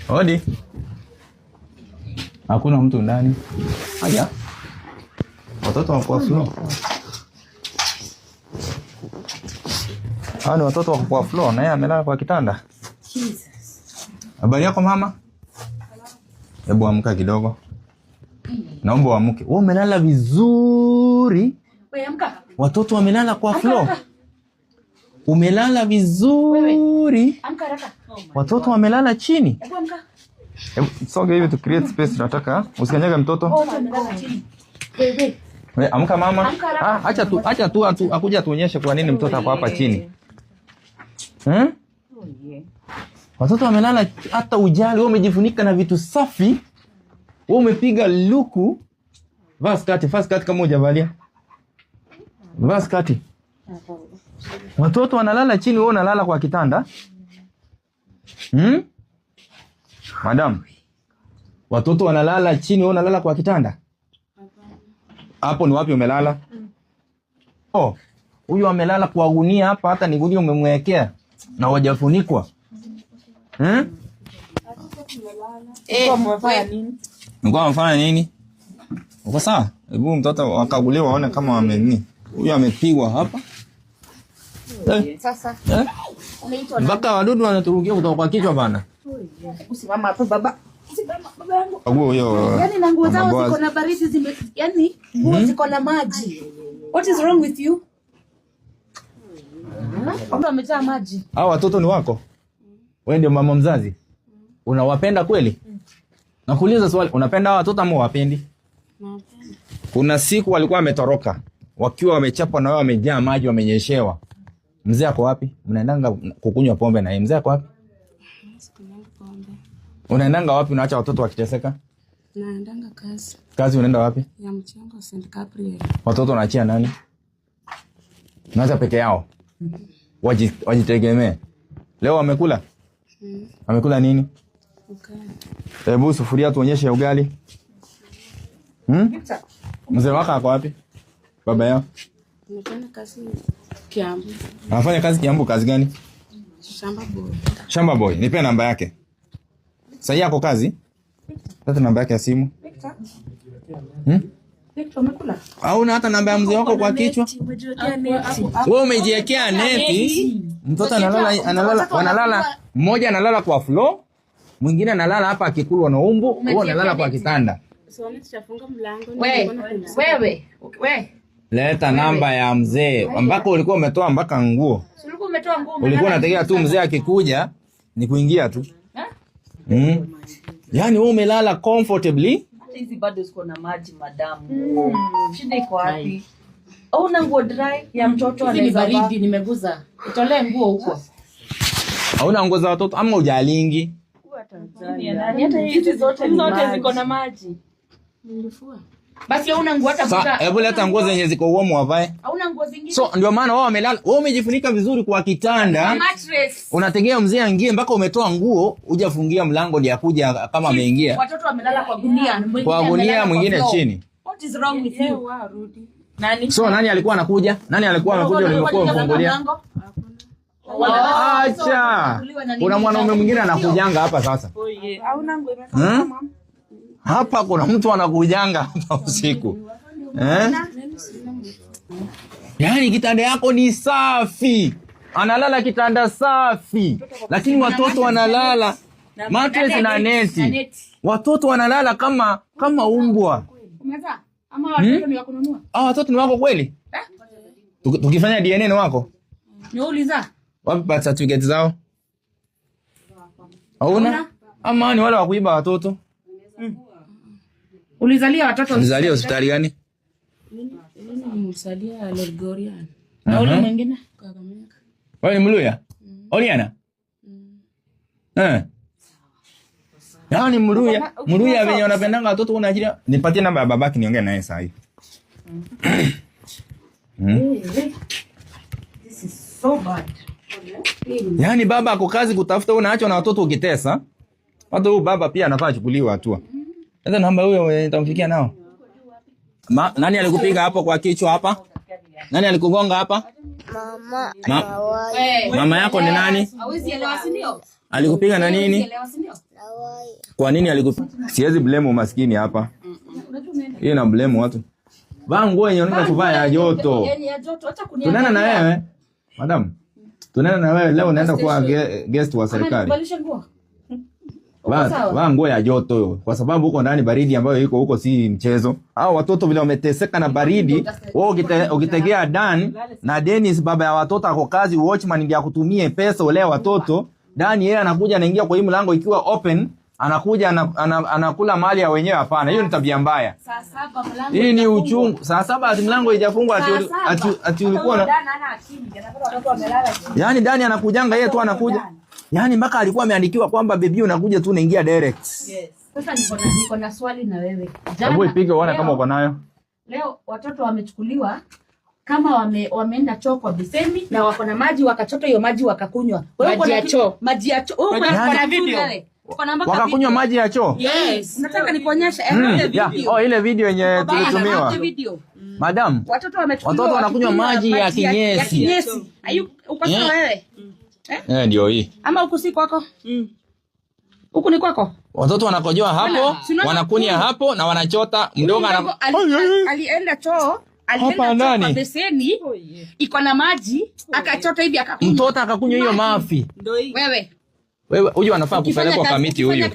Hodi. Hakuna mtu ndani. Haya. Watoto wako floor. Hao watoto wako kwa floor na yeye amelala kwa kitanda. Jesus. Habari yako mama? Hebu amka kidogo. Naomba uamke. Wewe umelala vizuri. Wewe amka. Watoto wamelala kwa floor. Umelala vizuri. Amka haraka. Watoto wamelala chini. Hebu amka. Soga hivi to create space tunataka. Usikanyage mtoto. Wamelala chini. Wewe amka mama. Acha tu akuja tuonyeshe kwa nini mtoto hapo hapa chini. Watoto wamelala hata ujali, wewe umejifunika na vitu safi. Wewe umepiga luku. Vaa skati kama hujavalia. Vaa skati. Watoto wanalala chini, wewe unalala kwa kitanda. Madam. Watoto wanalala chini, wewe unalala kwa kitanda. Hapo ni wapi umelala? Oh, huyu amelala kwa gunia hapa, hata ni gunia umemwekea na hajafunikwa. Umefanya nini? Uko sawa? Hebu mtoto wakaguliwa waone kama wamenini. Huyu amepigwa hapa. Sasa. Mpaka wadudu wanaturukia kutoka kwa kichwa bana. Usimama hapo baba. Baba yangu. Huyo. Yaani na nguo zao ziko na baridi yaani nguo ziko na maji. What is wrong with you? Mbona umejaa maji? Hao watoto ni wako? Wewe ndio mama mzazi? Unawapenda kweli? Nakuuliza swali, unapenda hao watoto ama huwapendi? Napenda. Kuna siku walikuwa wametoroka, wakiwa wamechapwa na wao wamejaa maji wamenyeshewa. Mzee ako wapi? Mnaendanga kukunywa pombe na yeye. Mzee ako wapi? Sikunywa pombe. Unaendanga wapi unaacha watoto wakiteseka? Naendanga kazi. Kazi unaenda wapi? Ya mchango St. Gabriel. Watoto unaachia nani? Unaacha peke yao. Wajitegemee. Leo wamekula? Wamekula nini? Ugali. Hebu sufuria tuonyeshe ugali. Mzee wako ako wapi? Baba yao? Anafanya kazi Kiambu. Anafanya kazi Kiambu, kazi gani? Shamba boy. Nipe namba yake. Sasa yako kazi? Pata namba yake ya simu. Victor umekula? Hauna hata namba ya mzee wako kwa kichwa? Wewe umejiwekea neti. Mtoto analala, mmoja analala kwa floor, mwingine analala hapa akikulwa na umbu, wewe unalala kwa kitanda. Wewe. Leta namba ya mzee. Ambako ulikuwa umetoa mpaka nguo. Ulikuwa umetoa nguo. Ulikuwa unategea tu mzee akikuja ni kuingia tu. Yaani wewe umelala comfortably. Hizi bado ziko na maji madamu. Shida iko wapi? Una nguo dry ya mtoto anaweza baridi nimeguza. Itolee nguo huko. Hauna nguo za watoto ama hujalingi? Hata hizi zote ziko na maji. Nilifua. Basi hauna nguo hata kuta. Hebu leta nguo zenye ziko warm wavae. Hauna nguo zingine. So ndio maana wao wamelala. Wewe umejifunika vizuri kwa kitanda. Mattress. Unategea mzee aingie mpaka umetoa nguo, hujafungia mlango ndio akuja kama ameingia. Watoto wamelala kwa gunia, kwa gunia mwingine chini. What is wrong with you? Nani? So nani alikuwa anakuja? Nani alikuwa amekuja ulikuwa umefungulia? Acha. Kuna mwanaume mwingine anakujanga hapa sasa. Hauna nguo imekaa mama. Hapa kuna mtu anakujanga hapa usiku. Yaani kitanda yako ni safi. Analala kitanda safi. Lakini watoto wanalala mattress na neti. Watoto wanalala kama umbwa. Umezaa? Ama watoto ni wako kununua? Watoto ni wako kweli? Tukifanya DNA ni wako? Niuliza. Wapi birth certificate zao? Hauna? Ama ni wale wa kuiba watoto? Ulizalia watoto? Ulizalia hospitali gani? Nimesalia Lorgoria. Na ule mwingine? Kakamega. Wewe ni Mluya? Oliana? Yaani Mluya wenye wanapendanga watoto unaachilia. Nipatie namba ya babaki niongee naye saa hii. This is so bad. Yaani baba ako kazi kutafuta, unaacha na watoto ukitesa. Hata huyu baba pia anafaa chukuliwa hatua. Sasa namba huyo nitamfikia nao. Nani alikupiga hapo kwa kichwa hapa? Nani alikugonga hapa? Mama yako ni nani? Alikupiga na nini? Kwa nini alikupiga? Siwezi blame maskini hapa. Yeye na blame watu. Vaa nguo yenye unataka kuvaa ya joto. Tunaenda na wewe. Madam. Tunaenda na wewe leo unaenda kuwa guest wa serikali. Vaa nguo ya joto kwa sababu huko ndani baridi ambayo iko huko si mchezo. Hao watoto vile wameteseka na baridi, wewe ukitegea Dan na Dennis baba ya watoto ako kazi watchman ndio akutumie pesa ule watoto. Dan yeye anakuja anaingia kwa hii mlango ikiwa open, anakuja anakula mali ya wenyewe. Hapana, hiyo ni tabia mbaya. Saa 7 mlango. Hii ni uchungu. Saa 7 ati mlango haijafungwa ati ulikuwa na Dan ana akili. Watoto wamelala chini. Yaani Dani anakujanga yeye tu anakuja. Yaani mpaka alikuwa ameandikiwa kwamba baby unakuja tu unaingia direct. Yes. Sasa niko na swali na wewe. Hebu ipige uone kama uko nayo. Leo watoto wamechukuliwa kama wameenda choo kwa beseni na wako na maji wakachota hiyo maji wakakunywa. Maji ya choo. Maji ya choo. Kuna video. Wakakunywa maji ya choo? Yes. Nataka nikuonyeshe video. Oh, ile video yenye tulitumiwa. Madam, watoto wanakunywa maji ya kinyesi. Uko sawa wewe? Ndio hii. Ama huku si kwako? Huku ni kwako? Watoto wanakojoa hapo, wanakunia hapo na wanachota mdogo alienda choo, alienda kwa beseni, iko na maji, akachota hivi akakunywa. Mtoto akakunywa hiyo mafi. Wewe huyu anafaa kupelekwa kwa miti huyu.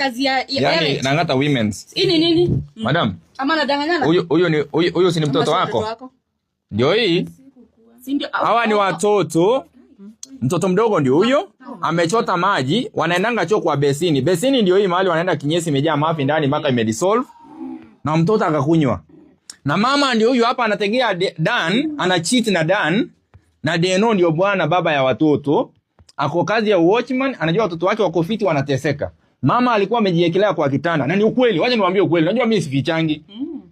Yaani Nangata Women's. Hii ni nini? Madam. Ama nadanganyana? Huyu si ni mtoto wako? Ndio hii. Hawa ni watoto. Mtoto mdogo ndio huyo, amechota maji, wanaendanga choo kwa besini. Besini ndio hii mahali wanaenda kinyesi imejaa mafi ndani mpaka imedissolve. Na mtoto akakunywa. Na mama ndio huyo hapa anategea Dan, ana cheat na Dan. Na Deno ndio bwana baba ya watoto. Ako kazi ya watchman, anajua watoto wake wako fiti wanateseka. Mama alikuwa amejiekelea kwa kitanda. Na ni ukweli, wacha niwaambie ukweli. Unajua mimi sifichangi.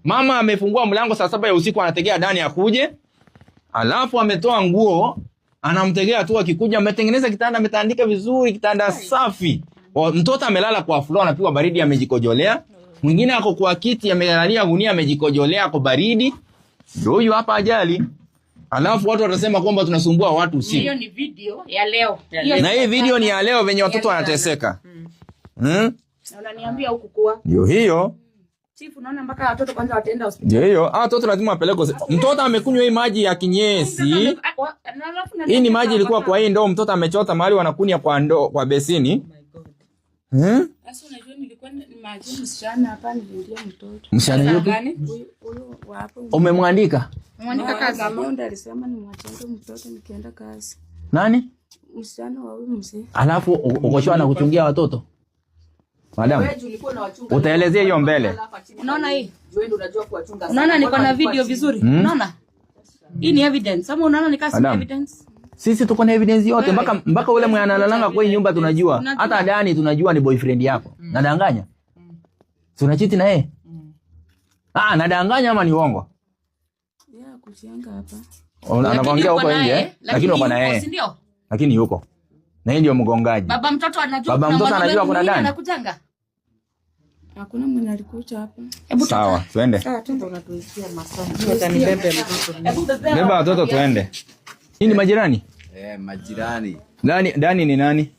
Mama amefungua mlango saa 7 ya usiku anategea Dan akuje. Alafu ametoa nguo, anamtegea tu akikuja, ametengeneza kitanda, ametandika vizuri, kitanda safi. Mtoto amelala kwa floor anapigwa baridi amejikojolea. Mwingine ako kwa kiti amelalia gunia amejikojolea kwa baridi. Ndio huyu hapa ajali. Alafu watu watasema kwamba tunasumbua watu usiku. Hiyo ni video ya leo. Na hii video ni ya leo venye watoto wanateseka. Na unaniambia huku kwa. Ndio hiyo. Chief, unaona mpaka watoto kwanza wataenda hospitali. Ndio hiyo. Watoto lazima wapelekwe. Mtoto amekunywa hii maji ya kinyesi. Hii ni maji ilikuwa kwa hii ndoo, mtoto amechota mahali wanakunya kwa ndoo kwa besini. Sasa unajua nilikuwa ni maji msichana hapa nilindia mtoto. Msichana yupi? Huyo wapo. Umemwandika? Umemwandika kazi. Mama ndio alisema nimwachane mtoto nikienda kazi. Nani? Msichana wa huyu mzee. Alafu ukoshwa na kuchungia watoto. Madam, utaelezea hiyo mbele. Unaona hii? Unaona niko na video vizuri? Unaona? Hii ni evidence. Kama unaona ni kasi evidence. Sisi tuko na evidence yote mpaka ule mwenye analalanga kwa hii nyumba tunajua. Hata Dani tunajua ni boyfriend yako. Nadanganya? Tunachiti na yeye? Nadanganya ama ni uongo? Yeah, kujenga hapa. Anakuongea huko nje, lakini uko na yeye. Lakini yuko. Na yeye ndio mgongaji. Baba mtoto anajua kuna Dani. Anakujanga. Hakuna mwenye alikuja hapa. Sawa, twende. Twende unatuisikia masomo. Utanibebe mtoto. Beba watoto twende. Hii ni majirani? Majirani. Dani ni nani?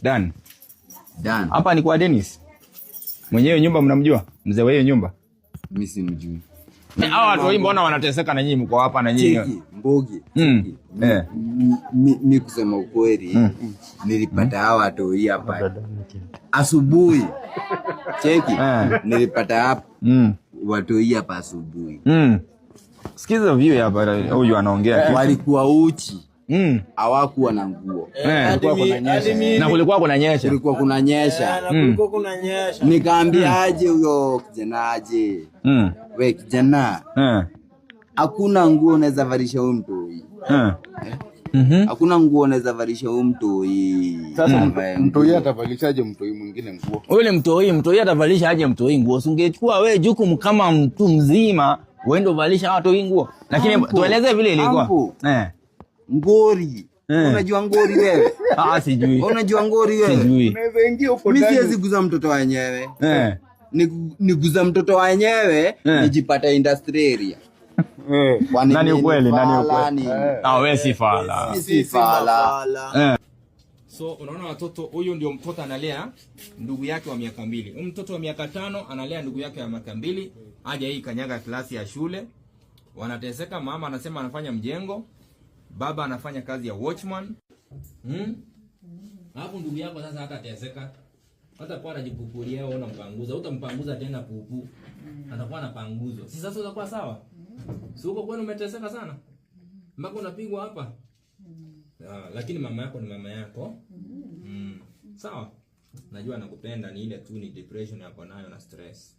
Dan. Hapa ni kwa Dennis. Mwenyewe nyumba mnamjua? Mzee wa hiyo nyumba? Mimi simjui. Hao watu wao mbona wanateseka na nyinyi mko hapa na nyinyi? Cheki, Mbogi. Mimi kusema ukweli, nilipata hao watu hapa. Asubuhi. Cheki, nilipata hapa. Watu hapa asubuhi. Sikiza view hapa huyu anaongea. Walikuwa uchi. Hawakuwa na nguo. Kulikuwa kunanyesha. Na kulikuwa kunanyesha. Kulikuwa kunanyesha. Nikaambia aje huyo kijana aje. We kijana. Hakuna nguo unaweza valisha huyu mtoi. Hakuna nguo unaweza valisha huyu mtoi. Sasa mtoi atavalishaje mtoi mwingine nguo? Yule mtoi atavalisha aje mtoi nguo? Usingechukua wewe jukumu kama mtu mzima uende uvalisha watu nguo. Lakini tueleze vile ilikuwa. Ngori. Unajua ngori wewe? Sijui. Unajua ngori wewe? Sijui. Unaweza ingia huko ndani. Mimi siwezi guza mtoto wenyewe. Niguza mtoto wenyewe nijipata industry area. Nani ukweli? Ah, wewe si fala. Si fala. So unaona watoto, huyu ndio mtoto analea ndugu yake wa miaka 2. Huyu mtoto wa miaka 5 analea ndugu yake wa miaka 2. Aje hii kanyaga klasi ya shule. Wanateseka, mama anasema anafanya mjengo, baba anafanya kazi ya watchman. Hapo ndugu yako sasa hata teseka. Hata kwa anajipupulia wewe unampanguza, utampanguza tena pupu. Atakuwa anapanguzo. Si sasa utakuwa sawa? Si uko kwani umeteseka sana? Mpaka unapigwa hapa. Lakini mama yako ni mama yako. Sawa? Najua anakupenda, ni ile tu ni depression yako nayo na stress.